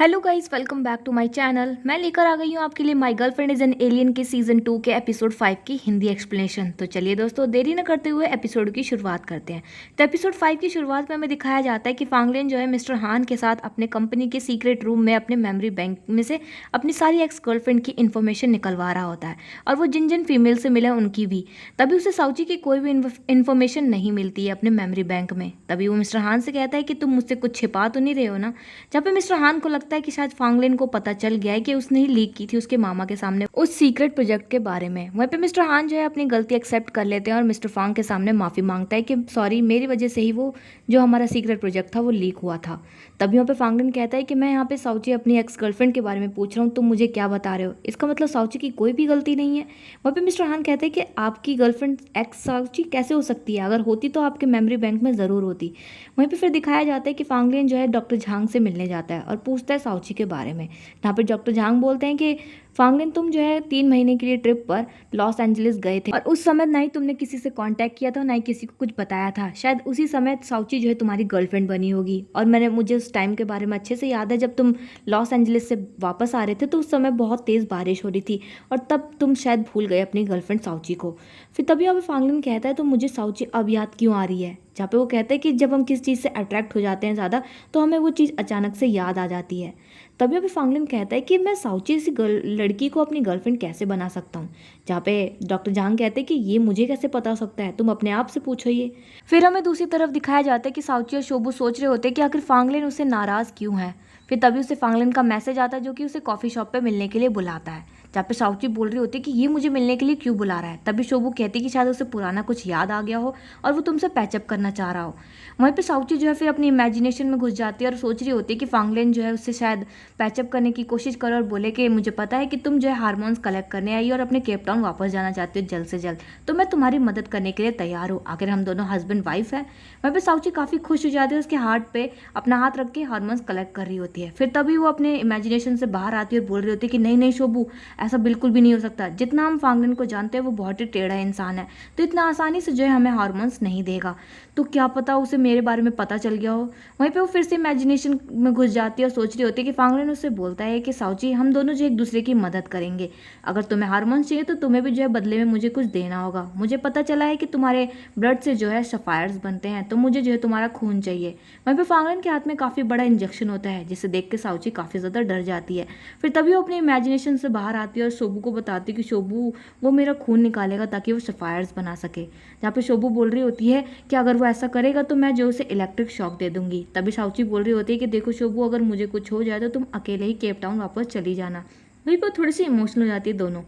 Hello guys, welcome back to my channel. मैं लेकर आ गई हूँ आपके लिए my girlfriend is an alien के सीजन 2 के एपिसोड 5 की हिंदी एक्सप्लेनेशन। तो चलिए दोस्तों, देरी न करते हुए एपिसोड की शुरुआत करते हैं। तो एपिसोड 5 की शुरुआत में हमें दिखाया जाता है कि फांगलिन जो है मिस्टर हान के साथ अपने कंपनी के सीक्रेट रूम में अपने मेमोरी बैंक में से अपनी सारी एक्स गर्लफ्रेंड की इन्फॉर्मेशन निकलवा रहा होता है, और वो जिन जिन फीमेल से मिले उनकी भी। तभी उसे साउची की कोई भी इन्फॉर्मेशन नहीं मिलती है अपने मेमोरी बैंक में। तभी वो मिस्टर हान से कहता है कि तुम मुझसे कुछ छिपा तो नहीं रहे हो ना। जहाँ पे मिस्टर हान को लगता है कि शायद फांगलिन को पता चल गया है कि उसने ही लीक की थी उसके मामा के सामने उस सीक्रेट प्रोजेक्ट के बारे में। वहीं पे मिस्टर हान जो है अपनी गलती एक्सेप्ट कर लेते हैं और मिस्टर फांग के सामने माफी मांगता है कि सॉरी, मेरी वजह से ही वो जो हमारा सीक्रेट प्रोजेक्ट था वो लीक हुआ था। तभी वहाँ पे फांगलिन कहता है कि मैं यहाँ पे साउची अपनी एक्स गर्लफ्रेंड के बारे में पूछ रहा हूँ, तुम मुझे क्या बता रहे हो? इसका मतलब साउची की कोई भी गलती नहीं है। वहाँ पे मिस्टर हान कहते हैं कि आपकी गर्लफ्रेंड एक्स साउची कैसे हो सकती है? अगर होती तो आपके मेमोरी बैंक में ज़रूर होती। वहीं पे फिर दिखाया जाता है कि फांगलिन जो है डॉक्टर झांग से मिलने जाता है और पूछता है साउची के बारे में। यहाँ पे डॉक्टर झांग बोलते हैं कि फांगलिन, तुम जो है 3 महीने के लिए ट्रिप पर लॉस एंजलिस गए थे और उस समय ना ही तुमने किसी से कांटेक्ट किया था, ना ही किसी को कुछ बताया था। शायद उसी समय साउची जो है तुम्हारी गर्लफ्रेंड बनी होगी। और मुझे उस टाइम के बारे में अच्छे से याद है, जब तुम लॉस एंजलिस से वापस आ रहे थे तो उस समय बहुत तेज़ बारिश हो रही थी और तब तुम शायद भूल गए अपनी गर्लफ्रेंड साउची को। फिर तभी अब फांगलिन कहता है तो मुझे साउची अब याद क्यों आ रही है? जहाँ पे वो कहते हैं कि जब हम किस चीज़ से अट्रैक्ट हो जाते हैं ज़्यादा तो हमें वो चीज़ अचानक से याद आ जाती है। तभी अभी फांगलिन कहता है कि मैं साउची सी लड़की को अपनी गर्लफ्रेंड कैसे बना सकता हूँ। जहाँ पे डॉक्टर जांग कहते हैं कि ये मुझे कैसे पता हो सकता है, तुम अपने आप से पूछो ये। फिर हमें दूसरी तरफ दिखाया जाता है कि साउची और शोबू सोच रहे होते हैं कि आखिर फांगलिन उससे नाराज़ क्यों है। फिर तभी उसे फांगलिन का मैसेज आता है जो कि उसे कॉफ़ी शॉप पर मिलने के लिए बुलाता है। जहाँ पे साउची बोल रही होती है कि ये मुझे मिलने के लिए क्यों बुला रहा है। तभी शोबू कहती है कि शायद उसे पुराना कुछ याद आ गया हो और वो तुमसे पैचअप करना चाह रहा हो। वहीं पे साउची जो है फिर अपनी इमेजिनेशन में घुस जाती है और सोच रही होती है कि फांगलिन जो है उससे शायद पैचअप करने की कोशिश करे और बोले कि मुझे पता है कि तुम जो है हार्मोन्स कलेक्ट करने आई और अपने केप टाउन वापस जाना चाहती हो जल्द से जल्द, तो मैं तुम्हारी मदद करने के लिए तैयार हूँ। आखिर हम दोनों हस्बैंड वाइफ है। वहीं पे साउची काफ़ी खुश हो जाती है, उसके हार्ट पे अपना हाथ रख के हार्मोन्स कलेक्ट कर रही होती है। फिर तभी वो अपने इमेजिनेशन से बाहर आती है और बोल रही होती है कि नहीं नहीं शोबू, ऐसा बिल्कुल भी नहीं हो सकता। जितना हम फांगलिन को जानते हैं वो बहुत ही टेढ़ा इंसान है, तो इतना आसानी से जो है हमें हार्मोन्स नहीं देगा। तो क्या पता उसे मेरे बारे में पता चल गया हो। वहीं पे वो फिर से इमेजिनेशन में घुस जाती है और सोच रही होती है कि फांगलिन उससे बोलता है कि साउची, हम दोनों जो एक दूसरे की मदद करेंगे। अगर तुम्हें हार्मोन्स चाहिए तो तुम्हें भी जो है बदले में मुझे कुछ देना होगा। मुझे पता चला है कि तुम्हारे ब्लड से जो है सफायर्स बनते हैं, तो मुझे जो है तुम्हारा खून चाहिए। वहीं पे फांगलिन के हाथ में काफ़ी बड़ा इंजेक्शन होता है, जिसे देख के साउची काफ़ी ज़्यादा डर जाती है। फिर तभी वो अपनी इमेजिनेशन से बाहर आती है और शोबू को बताती है कि शोबू वो मेरा खून निकालेगा ताकि वो सफायर्स बना सके। जहाँ पे शोबू बोल रही होती है कि अगर वो ऐसा करेगा तो मैं जो उसे इलेक्ट्रिक शॉक दे दूंगी। तभी साउची बोल रही होती है कि देखो शोबू, अगर मुझे कुछ हो जाए तो तुम अकेले ही केप टाउन वापस चली जाना। वहीं पर थोड़ी सी इमोशनल हो जाती है दोनों।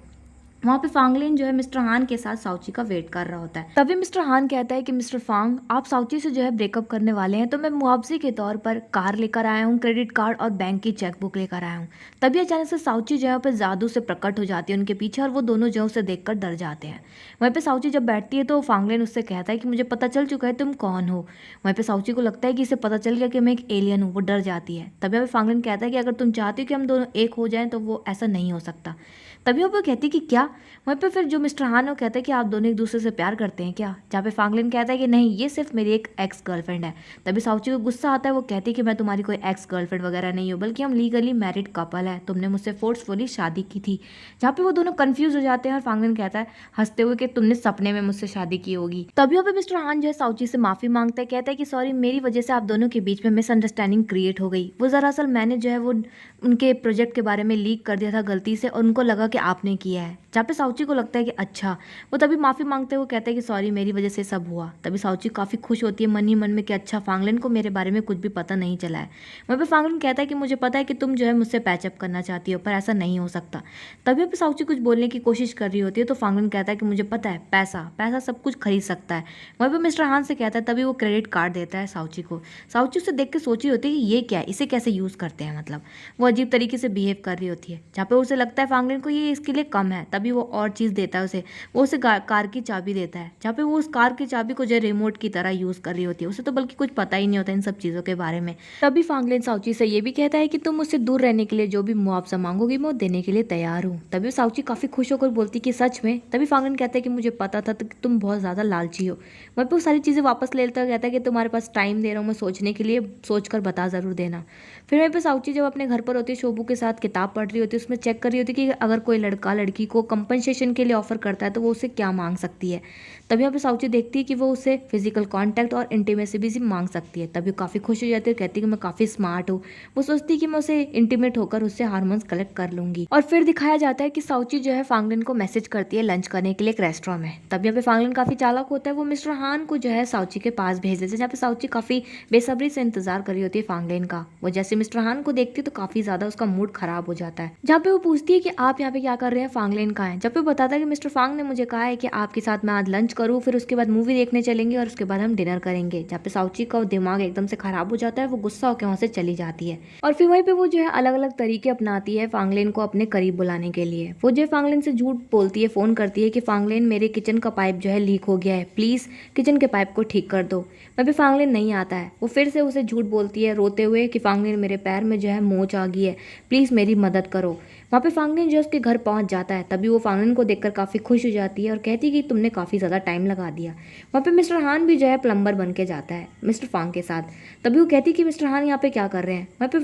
वहाँ पे फांगलिन जो है मिस्टर हान के साथ साउची का वेट कर रहा होता है। तभी मिस्टर हान कहता है कि मिस्टर फांग, आप साउची से जो है ब्रेकअप करने वाले हैं, तो मैं मुआवजे के तौर पर कार लेकर आया हूँ, क्रेडिट कार्ड और बैंक की चेकबुक लेकर आया हूँ। तभी अचानक से साउची जो है पे जादू से प्रकट हो जाती है उनके पीछे, और वो दोनों जो उसे देखकर डर जाते हैं। वहीं पे साउची जब बैठती है तो फांगलिन उससे कहता है कि मुझे पता चल चुका है तुम कौन हो। वहीं पे साउची को लगता है कि इसे पता चल गया कि मैं एक एलियन हूँ, वो डर जाती है। तभी अभी फांगलिन कहता है कि अगर तुम चाहती हो कि हम दोनों एक हो जाएं तो वो ऐसा नहीं हो सकता। तभी वो कहती है कि क्या? वहीं पे फिर जो मिस्टर हान वो कहते हैं कि आप दोनों एक दूसरे से प्यार करते हैं क्या? जहाँ पे फांगलिन कहता है कि नहीं, ये सिर्फ मेरी एक एक्स गर्लफ्रेंड है। तभी साउची को गुस्सा आता है, वो कहती है कि मैं तुम्हारी कोई एक्स गर्लफ्रेंड वगैरह नहीं हूँ, बल्कि हम लीगली मैरिड कपल है, तुमने मुझसे फोर्सफुली शादी की थी। जहाँ पे वो दोनों कंफ्यूज हो जाते हैं और फांगलिन कहता है हंसते हुए कि तुमने सपने में मुझसे शादी की होगी। तभी वो मिस्टर हान जो है साउची से माफी मांगता है, कहता है कि सॉरी, मेरी वजह से आप दोनों के बीच में मिसअंडरस्टैंडिंग क्रिएट हो गई। वो दरअसल मैंने जो है वो उनके प्रोजेक्ट के बारे में लीक कर दिया था गलती से, और उनको लगा कि आपने किया है। जहाँ पे साउची को लगता है कि अच्छा, वो तभी माफ़ी मांगते हुए कहते हैं कि सॉरी, मेरी वजह से सब हुआ। तभी साउची काफ़ी खुश होती है मन ही मन में कि अच्छा, फांगलिन को मेरे बारे में कुछ भी पता नहीं चला है। वहीं पे फांगलिन कहता है कि मुझे पता है कि तुम जो है मुझसे पैचअप करना चाहती हो, पर ऐसा नहीं हो सकता। तभी पे साउची कुछ बोलने की कोशिश कर रही होती है तो फांगलिन कहता है कि मुझे पता है, पैसा पैसा सब कुछ खरीद सकता है। वहीं पे मिस्टर हान से कहता है, तभी वो क्रेडिट कार्ड देता है साउची को। साउची उसे देख के सोच रही होती है कि ये क्या है, इसे कैसे यूज़ करते हैं, मतलब वो अजीब तरीके से बिहेव कर रही होती है। जहाँ पे उसे लगता है फांगलिन को ये ये इसके लिए कम है। तभी वो और चीज़ देता है उसे, वो उसे कार की चाबी देता है, जहाँ पे वो उस कार की चाबी को जो है रिमोट की तरह यूज़ कर रही होती है। उसे तो बल्कि कुछ पता ही नहीं होता इन सब चीज़ों के बारे में। तभी फांगलिन साउची से ये भी कहता है कि तुम मुझसे दूर रहने के लिए जो भी मुआवजा मांगोगी मैं वो देने के लिए तैयार हूँ। तभी साउची काफ़ी खुश होकर बोलती कि सच में। तभी फांगलिन कहता है कि मुझे पता था कि तुम बहुत ज़्यादा लालची हो। वहीं पर वो सारी चीज़ें वापस ले लेता है, कहता है कि तुम्हारे पास टाइम दे रहा हूँ मैं सोचने के लिए, सोच कर बता ज़रूर देना। फिर वहीं पे साउची जब अपने घर पर होती है, शोबू के साथ किताब पढ़ रही होती है, उसमें चेक कर रही होती है कि अगर कोई लड़का लड़की को कंपनसेशन के लिए ऑफर करता है तो वो उसे क्या मांग सकती है। तभी यहाँ पे साउची देखती है कि वो उसे फिजिकल कांटेक्ट और इंटीमेसी भी मांग सकती है। तभी वो काफ़ी खुश हो जाती है, कहती है कि मैं काफ़ी स्मार्ट हूँ। वो सोचती है कि मैं उसे इंटीमेट होकर उससे हार्मोन्स कलेक्ट कर लूंगी। और फिर दिखाया जाता है कि साउची जो है फांगलिन को मैसेज करती है लंच करने के लिए एक रेस्टोरेंट में। तब यहाँ पे फांगलिन काफ़ी चालाक होता है, वो मिस्टर हान को जो है साउची के पास भेज देते हैं, जहाँ पे साउची काफ़ी बेसब्री से इंतजार कर रही होती है फांगलिन का। वो जैसे मिस्टर हान को देखती है तो काफ़ी ज़्यादा उसका मूड खराब हो जाता है, जहाँ पे वो पूछती है कि आप यहाँ पे क्या कर रहे हैं, फांगलिन कहाँ है। जब पे बताता है कि मिस्टर फांग ने मुझे कहा है कि आपके साथ मैं आज लंच करूँ, फिर उसके बाद मूवी देखने चलेंगे और उसके बाद हम डिनर करेंगे। जहाँ पे साउची का दिमाग एकदम से खराब हो जाता है, वो गुस्सा होकर वहाँ से चली जाती है। और फिर वहीं पे वो जो है अलग अलग तरीके अपनाती है फांगलिन को अपने करीब बुलाने के लिए। वो जो है फांगलिन से झूठ बोलती है, फ़ोन करती है कि फांगलिन मेरे किचन का पाइप जो है लीक हो गया है, प्लीज़ किचन के पाइप को ठीक कर दो। वहाँ पे फांगलिन नहीं आता है। वो फिर से उसे झूठ बोलती है रोते हुए कि फांगलिन मेरे पैर में जो है मोच आ गई है, प्लीज़ मेरी मदद करो। वहाँ पे फांगलिन जो उसके घर पहुँच जाता है। तभी वो फांगलिन को देखकर काफ़ी खुश हो जाती है और कहती है कि तुमने काफ़ी ज़्यादा टाइम लगा दिया। वहाँ पे मिस्टर हान भी जो है प्लम्बर बन के जाता है मिस्टर फांग के साथ। तभी वो कहती है कि मिस्टर हान यहाँ पे क्या कर रहे हैं। वहाँ पे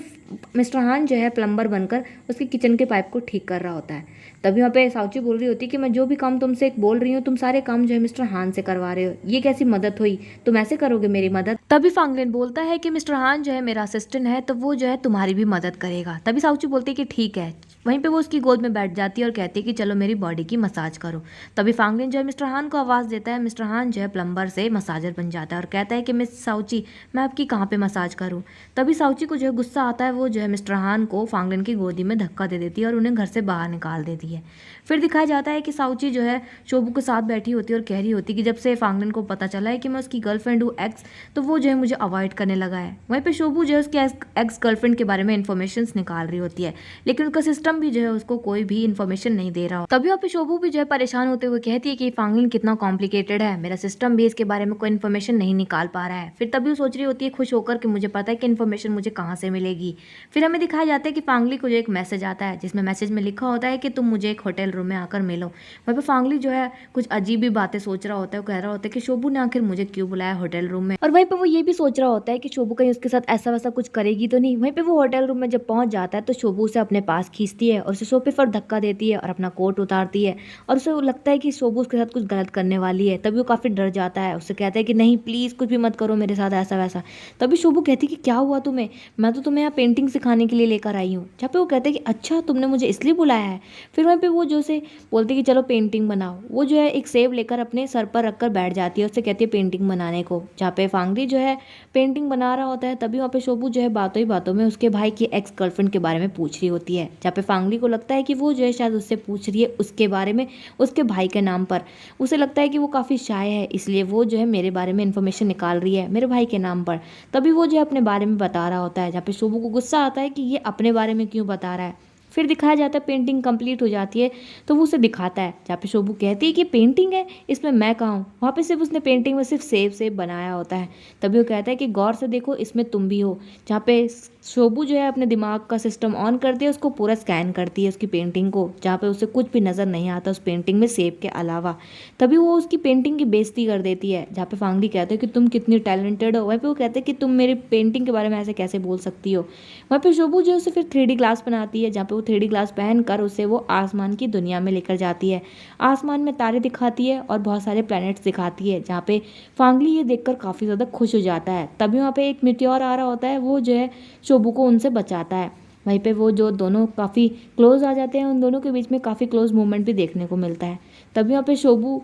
मिस्टर हान जो है प्लम्बर बनकर उसके किचन के पाइप को ठीक कर रहा होता है। तभी वहाँ पे साउची बोल रही होती है कि मैं जो भी काम तुमसे बोल रही हूँ तुम सारे काम जो है मिस्टर हान से करवा रहे हो, ये कैसी मदद हुई, तुम ऐसे करोगे मेरी मदद। तभी फांगलिन बोलता है कि मिस्टर हान जो है मेरा असिस्टेंट है तो वो जो है तुम्हारी भी मदद करेगा। तभी साउची बोलती है कि ठीक है। वहीं पे वो उसकी गोद में बैठ जाती है और कहती है कि चलो मेरी बॉडी की मसाज करो। तभी फांगलिन जो है मिस्टर हान को आवाज़ देता है। मिस्टर हान जो है प्लम्बर से मसाजर बन जाता है और कहता है कि मिस साउची मैं आपकी कहाँ पे मसाज करूँ। तभी साउची को जो है गुस्सा आता है, वो जो है मिस्टर हान को फांगलिन की गोदी में धक्का दे देती है और उन्हें घर से बाहर निकाल देती है। फिर दिखाया जाता है कि साउची जो है शोबू के साथ बैठी होती है और कह रही होती है कि जब से फांगलिन को पता चला है कि मैं उसकी गर्लफ्रेंड हूँ एक्स, तो वो जो है मुझे अवॉइड करने लगा है। वहीं पे शोबू जो है उसकी एक्स गर्लफ्रेंड के बारे में इन्फॉर्मेशन निकाल रही होती है, लेकिन उसका सिस्टम भी जो है उसको कोई भी इन्फॉर्मेशन नहीं दे रहा हो। तभी वहाँ पे शोबू भी जो है परेशान होते हुए कहती है कि फांगलिन कितना कॉम्प्लिकेटेड है, मेरा सिस्टम भी इसके बारे में कोई इन्फॉर्मेशन नहीं निकाल पा रहा है। फिर तभी वो सोच रही होती है खुश होकर कि मुझे पता है कि इन्फॉर्मेशन मुझे कहाँ से मिलेगी। फिर हमें दिखाया जाता है कि फांगली को जो एक मैसेज आता है, जिसमें मैसेज में लिखा होता है कि तुम मुझे एक होटल रूम में आकर मिलो। वहीं पे फांगली जो है कुछ अजीब ही बातें सोच रहा होता है, वो कह रहा होता है कि शोबू ने आखिर मुझे क्यों बुलाया होटल रूम में। और वहीं पे वो ये भी सोच रहा होता है कि शोबू कहीं उसके साथ ऐसा वैसा कुछ करेगी तो नहीं। वहीं पे वो होटल रूम में जब पहुंच जाता है तो शोबू उसे अपने पास खींचती है और उसे सोफे पर धक्का देती है और अपना कोट उतारती है और उसे लगता है कि शोबू उसके साथ कुछ गलत करने वाली है। तभी वो काफ़ी डर जाता है, उससे कहता है कि नहीं प्लीज़ कुछ भी मत करो मेरे साथ ऐसा वैसा। तभी शोबू कहती है कि क्या हुआ तुम्हें, मैं तो तुम्हें यहाँ पेंटिंग सिखाने के लिए लेकर आई हूँ। जहाँ पे वो कहते हैं कि अच्छा तुमने मुझे इसलिए बुलाया है। फिर वहीं पे वो जो से बोलते कि चलो पेंटिंग बनाओ। वो जो है एक सेब लेकर अपने सर पर रखकर बैठ जाती है, उससे कहती है पेंटिंग बनाने को। जहाँ पे फांगली जो है पेंटिंग बना रहा होता है, तभी वहाँ पे शोबू जो है बातों ही बातों में उसके भाई की एक्स गर्लफ्रेंड के बारे में पूछ रही होती है। जहाँ पे फांगली को लगता है कि वो जो है शायद उससे पूछ रही है उसके बारे में, उसके भाई के नाम पर। उसे लगता है कि वो काफ़ी शाय है, इसलिए वो जो है मेरे बारे में इन्फॉर्मेशन निकाल रही है मेरे भाई के नाम पर। तभी वो जो है अपने बारे में बता रहा होता है, जहाँ पे शोबू को गुस्सा आता है कि ये अपने बारे में क्यों बता रहा है। फिर दिखाया जाता है पेंटिंग कंप्लीट हो जाती है तो वो उसे दिखाता है, जहाँ पे शोबू कहती है कि पेंटिंग है इसमें मैं कहाँ हूँ। वहाँ पे सिर्फ उसने पेंटिंग में सिर्फ सेब बनाया होता है। तभी वो कहता है कि गौर से देखो इसमें तुम भी हो। जहाँ पे शोबू जो है अपने दिमाग का सिस्टम ऑन करती है, उसको पूरा स्कैन करती है उसकी पेंटिंग को, जहाँ पे उसे कुछ भी नज़र नहीं आता उस पेंटिंग में सेब के अलावा। तभी वो उसकी पेंटिंग की बेइज्जती कर देती है, जहाँ पे फांगली कहते हैं कि तुम कितनी टैलेंटेड हो। वहीं पे वो कहते हैं कि तुम मेरी पेंटिंग के बारे में ऐसे कैसे बोल सकती हो। वहाँ पे शोबू जो है उसे फिर 3D ग्लास बनाती है, जहाँ पे वो 3D ग्लास पहनकर उसे वो आसमान की दुनिया में लेकर जाती है। आसमान में तारे दिखाती है और बहुत सारे प्लैनेट्स दिखाती है, जहाँ पे फांगली ये देखकर काफ़ी ज़्यादा खुश हो जाता है। तभी वहाँ पे एक मीटियोर आ रहा होता है, वो जो है शोबू को उनसे बचाता है। वहीं पे वो जो दोनों काफ़ी क्लोज आ जाते हैं, उन दोनों के बीच में काफ़ी क्लोज मूवमेंट भी देखने को मिलता है। तभी वहाँ पे शोबू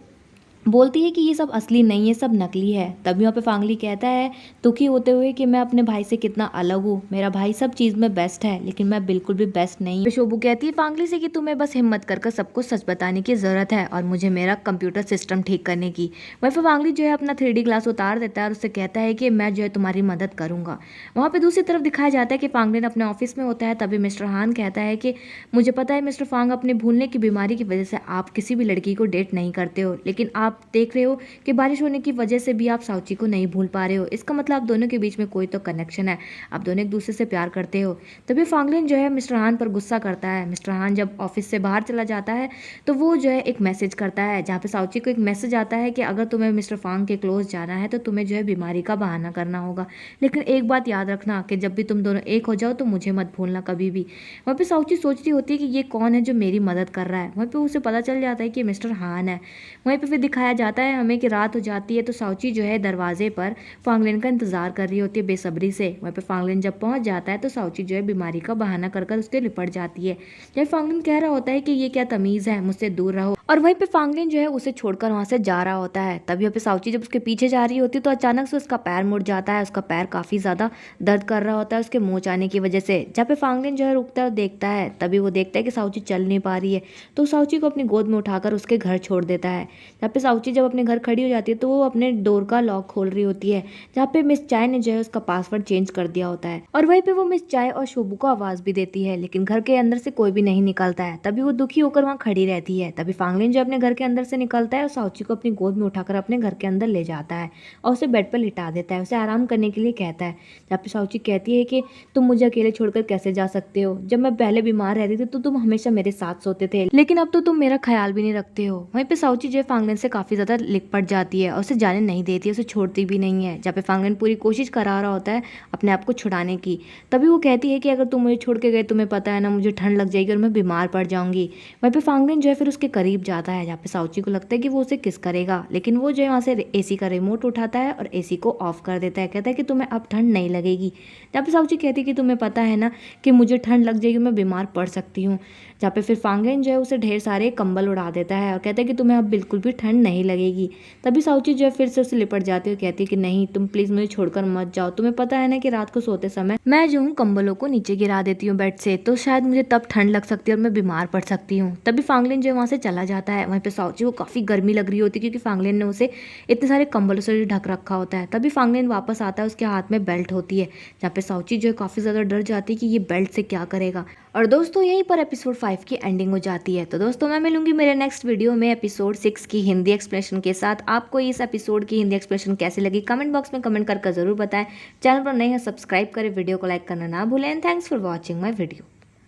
बोलती है कि ये सब असली नहीं है, सब नकली है। तभी वहाँ पे फांगली कहता है दुखी होते हुए कि मैं अपने भाई से कितना अलग हूँ, मेरा भाई सब चीज़ में बेस्ट है लेकिन मैं बिल्कुल भी बेस्ट नहीं हूँ। शोभू कहती है फांगली से कि तुम्हें बस हिम्मत कर सबको सच बताने की ज़रूरत है और मुझे मेरा कंप्यूटर सिस्टम ठीक करने की। वहीं पर फांगली जो है अपना 3D ग्लास उतार देता है और उससे कहता है कि मैं जो है तुम्हारी मदद करूँगा। वहाँ पर दूसरी तरफ दिखाया जाता है कि फांगलिन अपने ऑफिस में होता है। तभी मिस्टर हान कहता है कि मुझे पता है मिस्टर फांग, अपने भूलने की बीमारी की वजह से आप किसी भी लड़की को डेट नहीं करते हो, लेकिन आप देख रहे हो कि बारिश होने की वजह से भी आप साउची को नहीं भूल पा रहे हो। इसका मतलब आप दोनों के बीच में कोई तो कनेक्शन है, आप दोनों एक दूसरे से प्यार करते हो। तभी फांगलिन जो है मिस्टर हान पर गुस्सा करता है। मिस्टर हान जब ऑफिस से बाहर चला जाता है तो वो जो है एक मैसेज करता है जहाँ पे साउची को एक मैसेज आता है कि अगर तुम्हें मिस्टर फांग के क्लोज जाना है तो तुम्हें जो है बीमारी का बहाना करना होगा, लेकिन एक बात याद रखना कि जब भी तुम दोनों एक हो जाओ तो मुझे मत भूलना कभी भी। वहाँ पे साउची सोच रही होती है कि ये कौन है जो मेरी मदद कर रहा है। वहाँ पे उसे पता चल जाता है कि मिस्टर हान है। वहीं पे फिर दिखाया जाता है हमें कि रात हो जाती है तो साउची जो है दरवाजे पर फांगलिन का इंतजार कर रही होती है बेसब्री से। वहीं पे फांगलिन जब पहुंच जाता है तो साउची जो है बीमारी का बहाना कर उसके लिपट जाती है। जब फांगलिन कह रहा होता है कि ये क्या तमीज़ है, मुझसे दूर रहो, और वहीं पे फांगलिन जो है उसे छोड़कर वहां से जा रहा होता है। तभी यहाँ पे साउची जब उसके पीछे जा रही होती है तो अचानक से उसका पैर मुड़ जाता है। उसका पैर काफ़ी ज़्यादा दर्द कर रहा होता है उसके मुँह जाने की वजह से। जहाँ पे फांगलिन जो है रुकता है और देखता है, तभी वो देखता है कि साउची चल नहीं पा रही है तो साउची को अपनी गोद में उठाकर उसके घर छोड़ देता है। जहाँ पे साउची जब अपने घर खड़ी हो जाती है तो वो अपने डोर का लॉक खोल रही होती है, जहाँ पे मिस चाय ने जो है उसका पासवर्ड चेंज कर दिया होता है। और वहीं पे वो मिस चाय और शोभू को आवाज़ भी देती है, लेकिन घर के अंदर से कोई भी नहीं निकलता है। तभी वो दुखी होकर वहाँ खड़ी रहती है। तभी फांगलिन जो अपने घर के अंदर से निकलता है और साउची को अपनी गोद में उठाकर अपने घर के अंदर ले जाता है और उसे बेड पर लिटा देता है, उसे आराम करने के लिए कहता है। जहाँ पे साउची कहती है कि तुम मुझे अकेले छोड़कर कैसे जा सकते हो, जब मैं पहले बीमार रहती थी तो तुम हमेशा मेरे साथ सोते थे, लेकिन अब तो तुम मेरा ख्याल भी नहीं रखते हो। वहीं पे साउची जो फांगलिन से काफ़ी ज़्यादा लिपट पड़ जाती है और उसे जाने नहीं देती है, उसे छोड़ती भी नहीं है। जहाँ पे फांगलिन पूरी कोशिश करा रहा होता है अपने आप को छुड़ाने की, तभी वो कहती है कि अगर तुम मुझे छोड़ के गए तुम्हें पता है ना मुझे ठंड लग जाएगी और मैं बीमार पड़ जाऊंगी। वहीं पे फांगलिन जो है फिर उसके करीब जाता है, जहाँ पे साउची को लगता है कि वो उसे किस करेगा, लेकिन वो जो है वहाँ से एसी का रिमोट उठाता है और एसी को ऑफ कर देता है। कहता है कि तुम्हें अब ठंड नहीं लगेगी। जहाँ पे साउची कहती है कि तुम्हें पता है ना कि मुझे ठंड लग जाएगी, मैं बीमार पड़ सकती हूँ। जहाँ पे फिर फांगलिन जो है उसे ढेर सारे कंबल उड़ा देता है और कहता है कि तुम्हें अब बिल्कुल भी ठंड नहीं लगेगी। तभी साउची जो है फिर से उससे लिपट जाती है और कहती है कि नहीं, तुम प्लीज़ मुझे छोड़कर मत जाओ, तुम्हें पता है ना कि रात को सोते समय मैं जो हूँ कंबलों को नीचे गिरा देती हूँ बेड से, तो शायद मुझे तब ठंड लग सकती है और मैं बीमार पड़ सकती हूँ। तभी फांगलिन जो है वहाँ से चला जाता है। वहीं पे साउची को काफ़ी गर्मी लग रही होती है क्योंकि फांगलिन ने उसे इतने सारे कंबलों से ढक रखा होता है। तभी फांगलिन वापस आता है, उसके हाथ में बेल्ट होती है, जहाँ पे साउची जो है काफ़ी ज़्यादा डर जाती है कि ये बेल्ट से क्या करेगा। और दोस्तों यहीं पर एपिसोड 5 की एंडिंग हो जाती है। तो दोस्तों मैं मिलूंगी मेरे नेक्स्ट वीडियो में एपिसोड 6 की हिंदी एक्सप्लेनेशन के साथ। आपको इस एपिसोड की हिंदी एक्सप्लेनेशन कैसी लगी कमेंट बॉक्स में कमेंट करके ज़रूर बताएं। चैनल पर नए हैं सब्सक्राइब करें, वीडियो को लाइक करना ना भूलें। Thanks for watching my video.